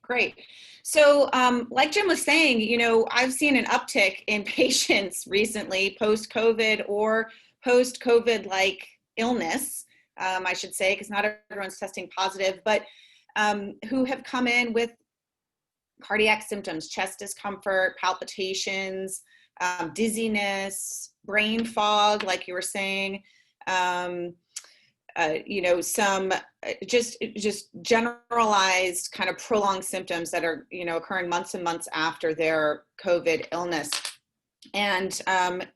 Great. So like Jim was saying, I've seen an uptick in patients recently post-COVID or post-COVID-like illness, I should say, because not everyone's testing positive, but who have come in with cardiac symptoms, chest discomfort, palpitations, dizziness, brain fog, like you were saying, some just generalized kind of prolonged symptoms that are, occurring months and months after their COVID illness. And, there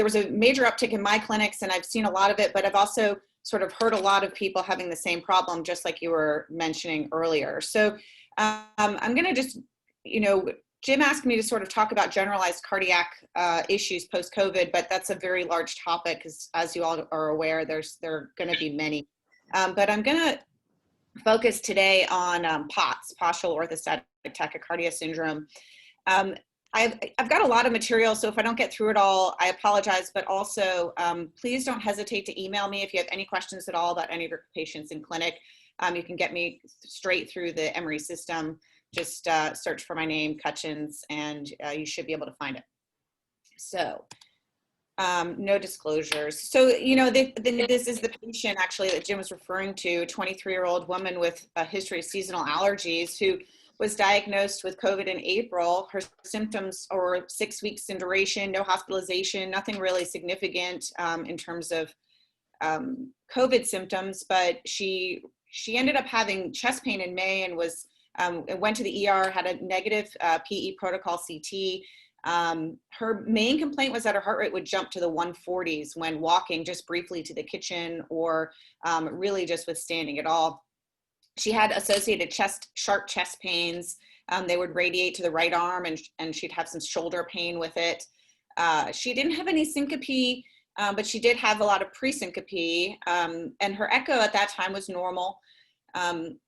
was a major uptick in my clinics, and I've seen a lot of it, but I've also sort of heard a lot of people having the same problem, just like you were mentioning earlier. So I'm going to just, Jim asked me to sort of talk about generalized cardiac issues post-COVID, but that's a very large topic, because as you all are aware, there are going to be many. But I'm going to focus today on POTS, postural orthostatic tachycardia syndrome. I've got a lot of material, so if I don't get through it all, I apologize, but also please don't hesitate to email me if you have any questions at all about any of your patients in clinic. You can get me straight through the Emory system. Just search for my name, Cutchins, and you should be able to find it. So no disclosures. So, this is the patient actually that Jim was referring to, a 23-year-old woman with a history of seasonal allergies who was diagnosed with COVID in April. Her symptoms are 6 weeks in duration, no hospitalization, nothing really significant in terms of COVID symptoms, but she ended up having chest pain in May and was went to the ER, had a negative PE protocol CT. Her main complaint was that her heart rate would jump to the 140s when walking just briefly to the kitchen, or really just with standing at all. She had associated sharp chest pains. They would radiate to the right arm, and she'd have some shoulder pain with it. She didn't have any syncope, but she did have a lot of pre-syncope, and her echo at that time was normal.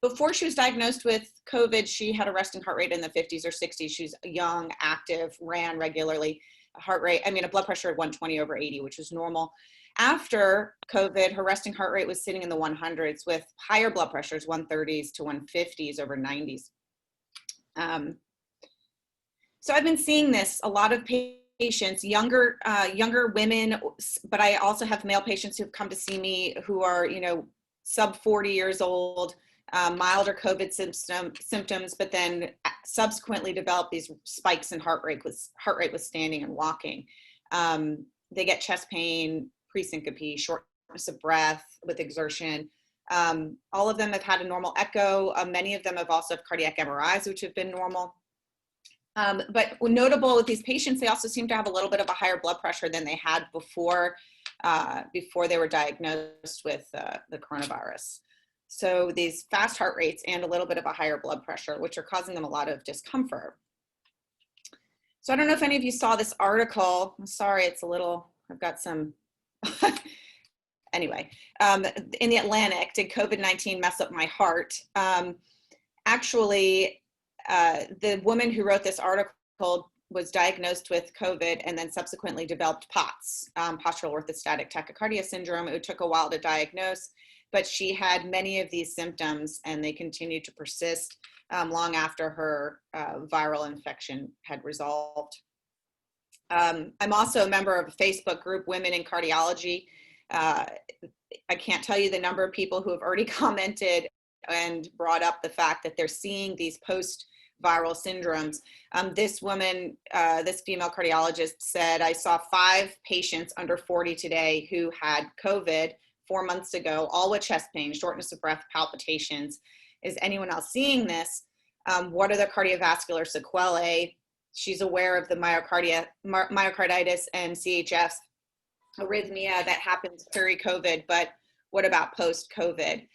Before she was diagnosed with COVID, she had a resting heart rate in the 50s or 60s. She was young, active, ran regularly. A blood pressure at 120/80, which was normal. After COVID, her resting heart rate was sitting in the 100s with higher blood pressures, 130s to 150s over 90s. So I've been seeing this, a lot of patients, younger women, but I also have male patients who've come to see me who are, sub 40 years old, milder COVID symptoms, but then subsequently develop these spikes in heart rate with standing and walking. They get chest pain, pre-syncope, shortness of breath with exertion. All of them have had a normal echo. Many of them have also had cardiac MRIs, which have been normal. But notable with these patients, they also seem to have a little bit of a higher blood pressure than they had before they were diagnosed with the coronavirus. So these fast heart rates and a little bit of a higher blood pressure, which are causing them a lot of discomfort. So I don't know if any of you saw this article. I'm sorry, it's a little, I've got some, anyway, in the Atlantic, did COVID-19 mess up my heart? Actually, the woman who wrote this article was diagnosed with COVID and then subsequently developed POTS, postural orthostatic tachycardia syndrome. It took a while to diagnose, but she had many of these symptoms and they continued to persist long after her viral infection had resolved. I'm also a member of a Facebook group, Women in Cardiology. I can't tell you the number of people who have already commented and brought up the fact that they're seeing these post-viral syndromes. This woman, this female cardiologist said, I saw 5 patients under 40 today who had COVID 4 months ago, all with chest pain, shortness of breath, palpitations. Is anyone else seeing this? What are the cardiovascular sequelae? She's aware of the myocarditis and CHF arrhythmia that happens pre-COVID, but what about post-COVID?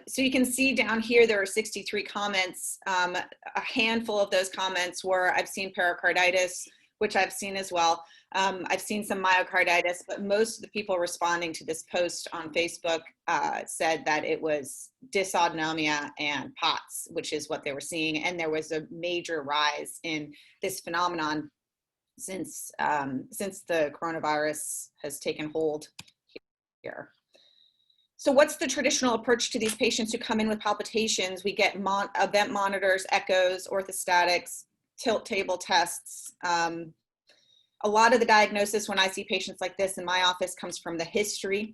So you can see down here, there are 63 comments. A handful of those comments were, I've seen pericarditis, which I've seen as well. I've seen some myocarditis, but most of the people responding to this post on Facebook said that it was dysautonomia and POTS, which is what they were seeing. And there was a major rise in this phenomenon since the coronavirus has taken hold here. So what's the traditional approach to these patients who come in with palpitations? We get event monitors, echoes, orthostatics, tilt table tests. A lot of the diagnosis when I see patients like this in my office comes from the history,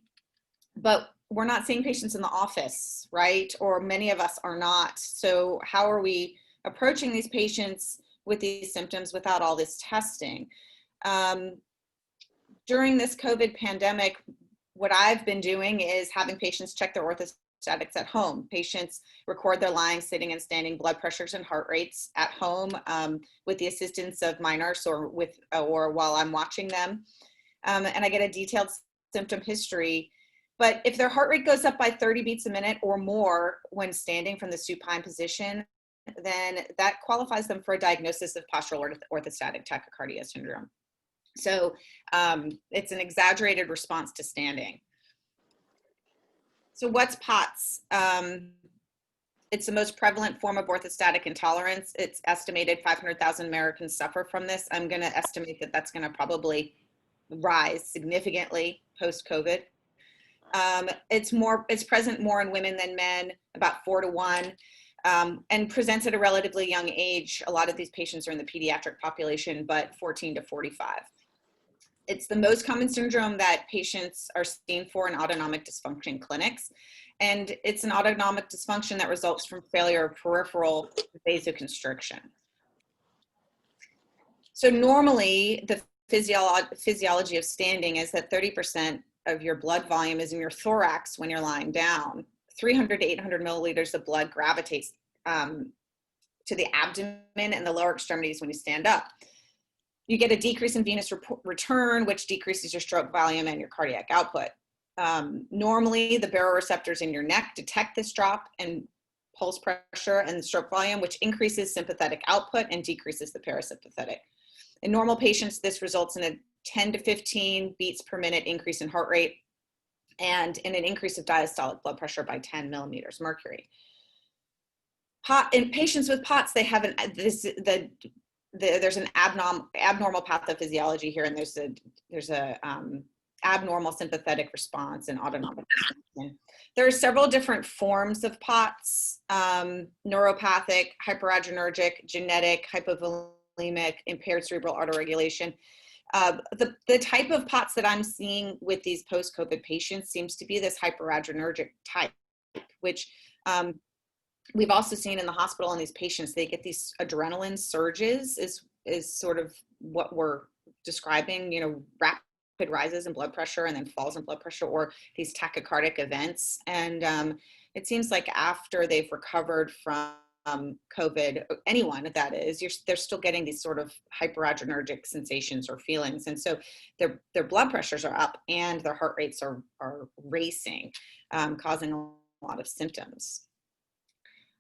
but we're not seeing patients in the office, right? Or many of us are not. So how are we approaching these patients with these symptoms without all this testing? During this COVID pandemic, what I've been doing is having patients check their orthostatics at home. Patients record their lying, sitting, and standing blood pressures and heart rates at home with the assistance of my nurse or while I'm watching them. And I get a detailed symptom history. But if their heart rate goes up by 30 beats a minute or more when standing from the supine position, then that qualifies them for a diagnosis of postural orthostatic tachycardia syndrome. So it's an exaggerated response to standing. So what's POTS? It's the most prevalent form of orthostatic intolerance. It's estimated 500,000 Americans suffer from this. I'm going to estimate that that's going to probably rise significantly post-COVID. It's present more in women than men, about 4 to 1, and presents at a relatively young age. A lot of these patients are in the pediatric population, but 14 to 45. It's the most common syndrome that patients are seen for in autonomic dysfunction clinics. And it's an autonomic dysfunction that results from failure of peripheral vasoconstriction. So normally the physiology of standing is that 30% of your blood volume is in your thorax when you're lying down. 300 to 800 milliliters of blood gravitates to the abdomen and the lower extremities when you stand up. You get a decrease in venous return, which decreases your stroke volume and your cardiac output. Normally, the baroreceptors in your neck detect this drop in pulse pressure and stroke volume, which increases sympathetic output and decreases the parasympathetic. In normal patients, this results in a 10 to 15 beats per minute increase in heart rate and in an increase of diastolic blood pressure by 10 millimeters mercury. In patients with POTS, they have there's an abnormal pathophysiology here, and there's a abnormal sympathetic response and autonomic dysfunction. There are several different forms of POTS: neuropathic, hyperadrenergic, genetic, hypovolemic, impaired cerebral autoregulation. The type of POTS that I'm seeing with these post-COVID patients seems to be this hyperadrenergic type, which we've also seen in the hospital in these patients. They get these adrenaline surges is sort of what we're describing, rapid rises in blood pressure and then falls in blood pressure, or these tachycardic events. And it seems like after they've recovered from COVID, anyone that is, they're still getting these sort of hyperadrenergic sensations or feelings. And so their blood pressures are up and their heart rates are racing, causing a lot of symptoms.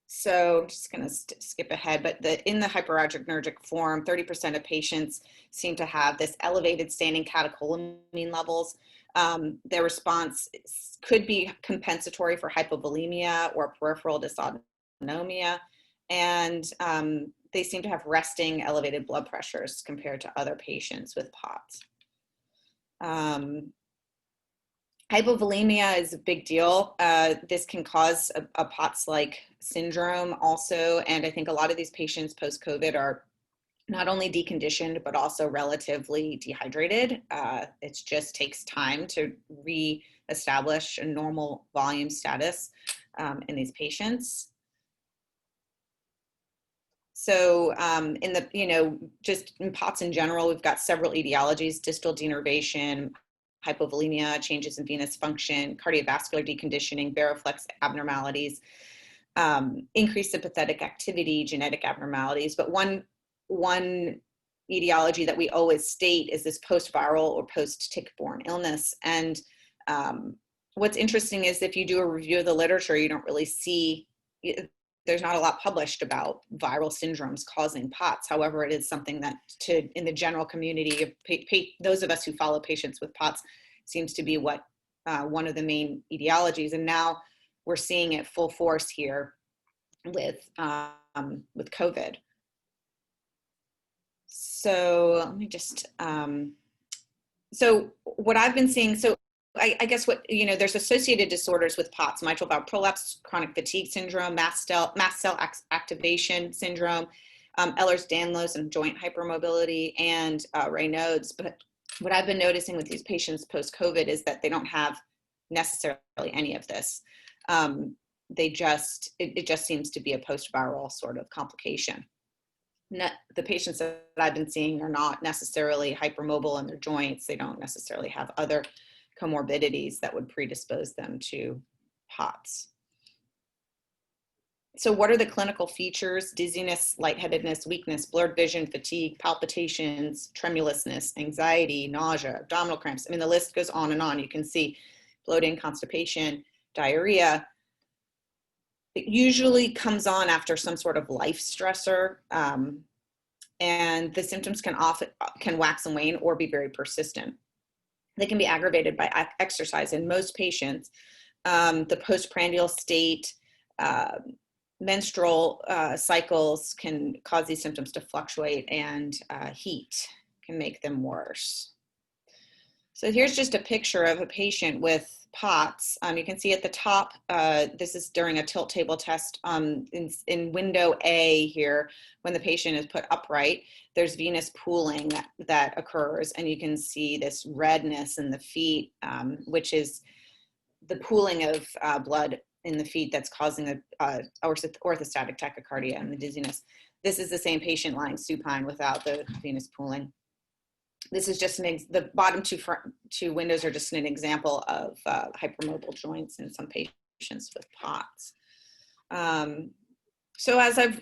So I'm just going to skip ahead, but in the hyperadrenergic form, 30% of patients seem to have this elevated standing catecholamine levels. Their response could be compensatory for hypovolemia or peripheral dysautonomia, and they seem to have resting elevated blood pressures compared to other patients with POTS. Hypovolemia is a big deal. This can cause a POTS-like syndrome also, and I think a lot of these patients post-COVID are not only deconditioned, but also relatively dehydrated. It just takes time to re-establish a normal volume status in these patients. So just in POTS in general, we've got several etiologies: distal denervation, hypovolemia, changes in venous function, cardiovascular deconditioning, baroflex abnormalities, increased sympathetic activity, genetic abnormalities. But one etiology that we always state is this post-viral or post-tick-borne illness. And what's interesting is if you do a review of the literature, you don't really see, there's not a lot published about viral syndromes causing POTS. However, it is something that in the general community, those of us who follow patients with POTS, seems to be what one of the main etiologies. And now we're seeing it full force here with COVID. So let me just, so what I've been seeing, so I guess there's associated disorders with POTS: mitral valve prolapse, chronic fatigue syndrome, mast cell activation syndrome, Ehlers-Danlos and joint hypermobility, and Raynaud's. But what I've been noticing with these patients post-COVID is that they don't have necessarily any of this. It just seems to be a post-viral sort of complication. The patients that I've been seeing are not necessarily hypermobile in their joints. They don't necessarily have other comorbidities that would predispose them to POTS. So what are the clinical features? Dizziness, lightheadedness, weakness, blurred vision, fatigue, palpitations, tremulousness, anxiety, nausea, abdominal cramps. I mean, the list goes on and on. You can see bloating, constipation, diarrhea. It usually comes on after some sort of life stressor, and the symptoms can wax and wane or be very persistent. They can be aggravated by exercise in most patients. The postprandial state, menstrual cycles can cause these symptoms to fluctuate, and heat can make them worse. So here's just a picture of a patient with POTS. You can see at the top, this is during a tilt table test. In window A here, when the patient is put upright, there's venous pooling that occurs, and you can see this redness in the feet, which is the pooling of blood in the feet that's causing the orthostatic tachycardia and the dizziness. This is the same patient lying supine without the venous pooling. This is just the bottom two windows are just an example of hypermobile joints in some patients with POTS. So as I've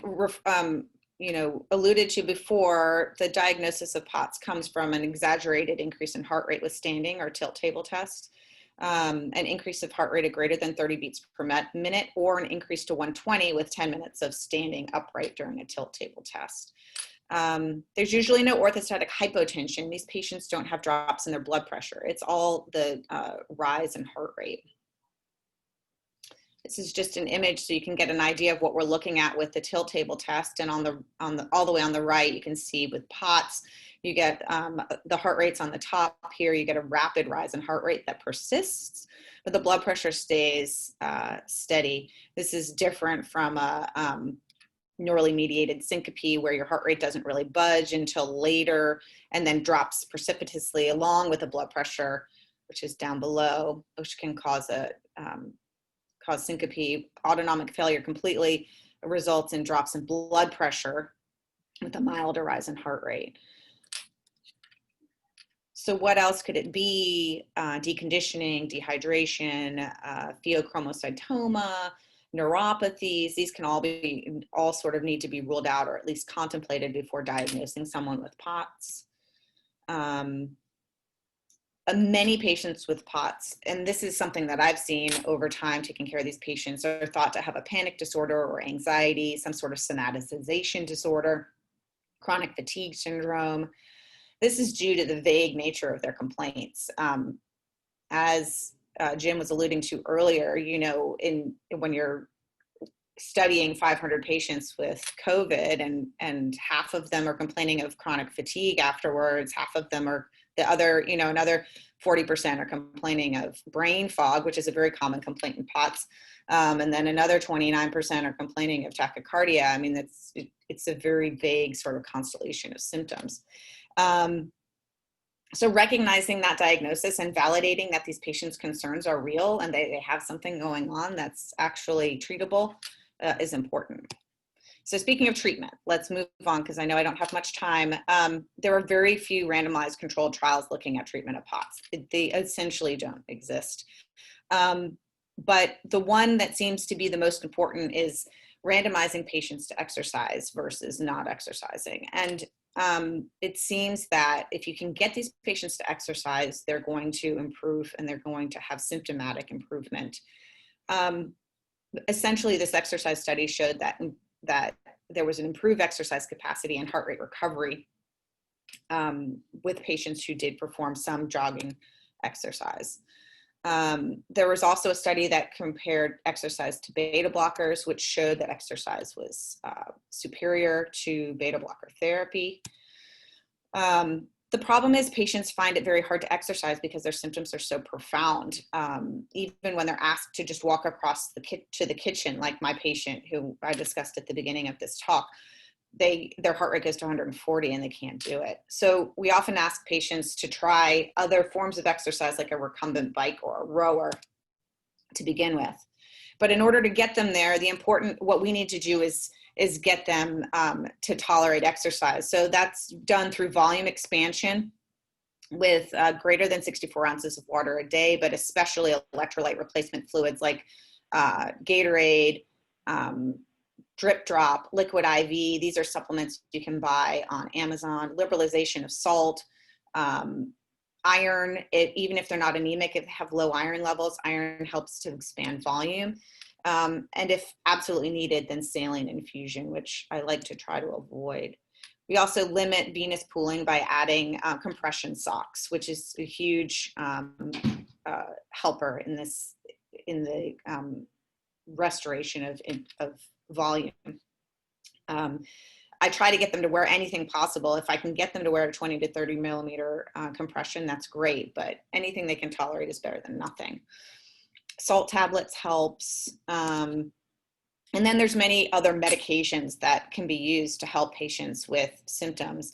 alluded to before, the diagnosis of POTS comes from an exaggerated increase in heart rate with standing or tilt table test, an increase of heart rate of greater than 30 beats per minute, or an increase to 120 with 10 minutes of standing upright during a tilt table test. There's usually no orthostatic hypotension. These patients don't have drops in their blood pressure. It's all the rise in heart rate. This is just an image so you can get an idea of what we're looking at with the tilt table test. And all the way on the right, you can see with POTS, you get the heart rates on the top here. You get a rapid rise in heart rate that persists, but the blood pressure stays steady. This is different from a neurally mediated syncope, where your heart rate doesn't really budge until later and then drops precipitously along with the blood pressure, which is down below, which can cause syncope. Autonomic failure completely results in drops in blood pressure with a milder rise in heart rate. So what else could it be? Deconditioning, dehydration, pheochromocytoma, neuropathies. These can all sort of need to be ruled out or at least contemplated before diagnosing someone with POTS. Many patients with POTS, and this is something that I've seen over time taking care of these patients, are thought to have a panic disorder or anxiety, some sort of somatization disorder, chronic fatigue syndrome. This is due to the vague nature of their complaints. As Jim was alluding to earlier, when you're studying 500 patients with COVID and half of them are complaining of chronic fatigue afterwards, half of them are another 40% are complaining of brain fog, which is a very common complaint in POTS. And then another 29% are complaining of tachycardia. I mean, it's a very vague sort of constellation of symptoms. So recognizing that diagnosis and validating that these patients' concerns are real and they have something going on that's actually treatable is important. So speaking of treatment, let's move on because I know I don't have much time. There are very few randomized controlled trials looking at treatment of POTS. They essentially don't exist. But the one that seems to be the most important is randomizing patients to exercise versus not exercising. And it seems that if you can get these patients to exercise, they're going to improve and they're going to have symptomatic improvement. Essentially, this exercise study showed that there was an improved exercise capacity and heart rate recovery with patients who did perform some jogging exercise. There was also a study that compared exercise to beta blockers, which showed that exercise was superior to beta blocker therapy. The The problem is patients find it very hard to exercise because their symptoms are so profound. Even when they're asked to just walk across to the kitchen, like my patient who I discussed at the beginning of this talk, their heart rate goes to 140 and they can't do it. So we often ask patients to try other forms of exercise like a recumbent bike or a rower to begin with. But in order to get them there, what we need to do is get them to tolerate exercise. So that's done through volume expansion with greater than 64 ounces of water a day, but especially electrolyte replacement fluids like Gatorade, Drip Drop, Liquid IV. These are supplements you can buy on Amazon. Liberalization of salt, iron, even if they're not anemic, if they have low iron levels, iron helps to expand volume. And if absolutely needed, then saline infusion, which I like to try to avoid. We also limit venous pooling by adding compression socks, which is a huge helper in the restoration of volume. I try to get them to wear anything possible. If I can get them to wear a 20 to 30 millimeter compression, that's great, but anything they can tolerate is better than nothing. Salt tablets helps. And then there's many other medications that can be used to help patients with symptoms.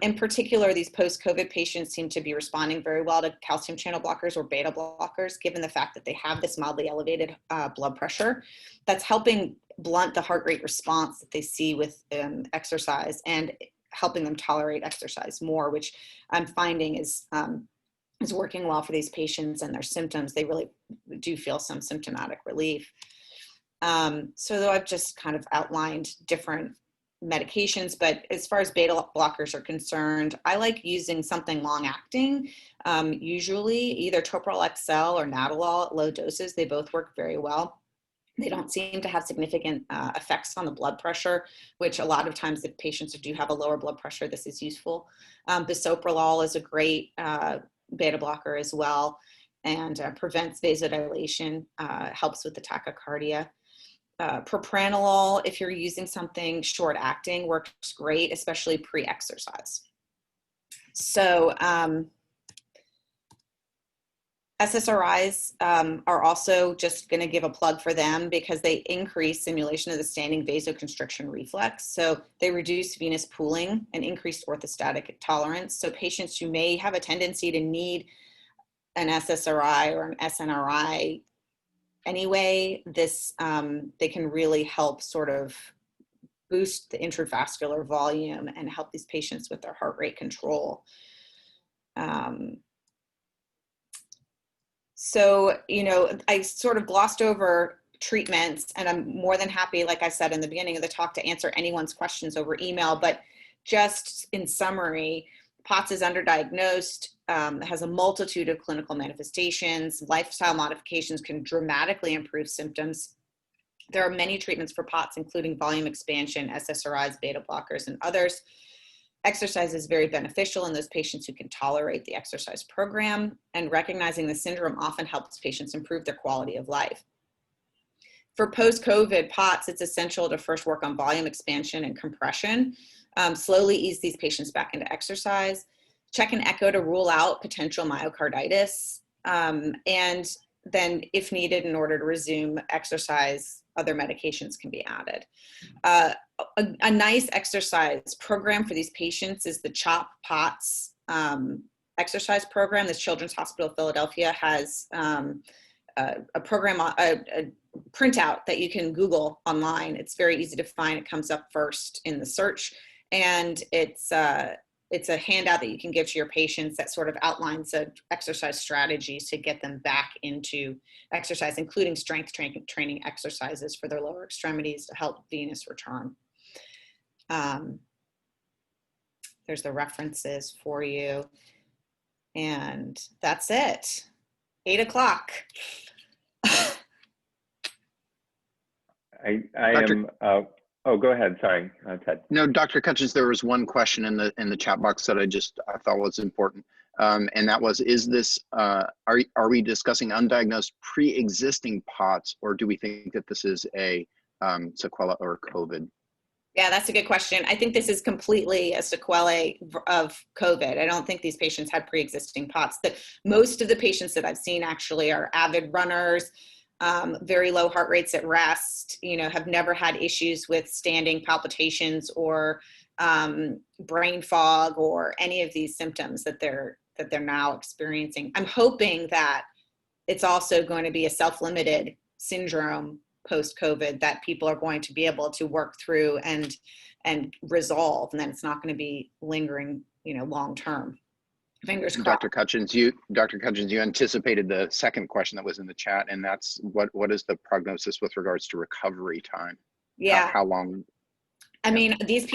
In particular, these post-COVID patients seem to be responding very well to calcium channel blockers or beta blockers, given the fact that they have this mildly elevated blood pressure. That's helping blunt the heart rate response that they see with exercise and helping them tolerate exercise more, which I'm finding is working well for these patients and their symptoms. They really do feel some symptomatic relief. So though I've just kind of outlined different medications, but as far as beta blockers are concerned, I like using something long-acting, usually either Toprol XL or Nadolol at low doses. They both work very well. They don't seem to have significant effects on the blood pressure, which a lot of times if patients do have a lower blood pressure, this is useful. Bisoprolol is a great beta blocker as well, and prevents vasodilation, helps with the tachycardia. Propranolol, if you're using something short acting, works great, especially pre-exercise. So SSRIs are also just going to give a plug for them because they increase stimulation of the standing vasoconstriction reflex. So they reduce venous pooling and increased orthostatic tolerance. So patients who may have a tendency to need an SSRI or an SNRI anyway, they can really help sort of boost the intravascular volume and help these patients with their heart rate control. So, I sort of glossed over treatments, and I'm more than happy, like I said in the beginning of the talk, to answer anyone's questions over email. But just in summary, POTS is underdiagnosed, has a multitude of clinical manifestations. Lifestyle modifications can dramatically improve symptoms. There are many treatments for POTS, including volume expansion, SSRIs, beta blockers, and others. Exercise is very beneficial in those patients who can tolerate the exercise program, and recognizing the syndrome often helps patients improve their quality of life. For post-COVID POTS, it's essential to first work on volume expansion and compression, slowly ease these patients back into exercise, check an echo to rule out potential myocarditis, and then if needed, in order to resume exercise, other medications can be added. A nice exercise program for these patients is the CHOP POTS exercise program. The Children's Hospital of Philadelphia has a program, a printout that you can Google online. It's very easy to find. It comes up first in the search, and it's a handout that you can give to your patients that sort of outlines exercise strategies to get them back into exercise, including strength training exercises for their lower extremities to help venous return. There's the references for you. And that's it. 8 o'clock. I am, oh, go ahead. Sorry, Ted. No, Dr. Cutchins, there was one question in the chat box that I thought was important. And that was, is this, are we discussing undiagnosed pre-existing POTS, or do we think that this is a sequela or COVID? Yeah, that's a good question. I think this is completely a sequelae of COVID. I don't think these patients had pre-existing POTS. Most of the patients that I've seen actually are avid runners, very low heart rates at rest, have never had issues with standing palpitations or brain fog or any of these symptoms that they're now experiencing. I'm hoping that it's also going to be a self-limited syndrome post-COVID that people are going to be able to work through and resolve, and then it's not going to be lingering, long term. Fingers crossed. Dr. Cutchins, you anticipated the second question that was in the chat, and that's what is the prognosis with regards to recovery time? Yeah. How long? I mean, these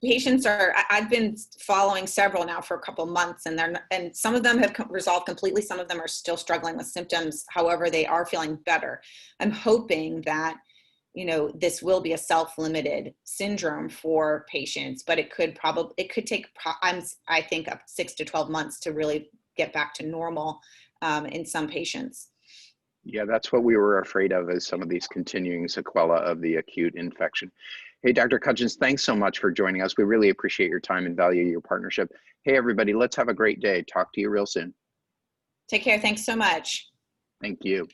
patients I've been following several now for a couple months, and some of them have resolved completely. Some of them are still struggling with symptoms. However, they are feeling better. I'm hoping that, this will be a self-limited syndrome for patients, but it could take, I think, up 6 to 12 months to really get back to normal in some patients. Yeah, that's what we were afraid of, is some of these continuing sequelae of the acute infection. Hey, Dr. Cutchins, thanks so much for joining us. We really appreciate your time and value your partnership. Hey, everybody, let's have a great day. Talk to you real soon. Take care. Thanks so much. Thank you.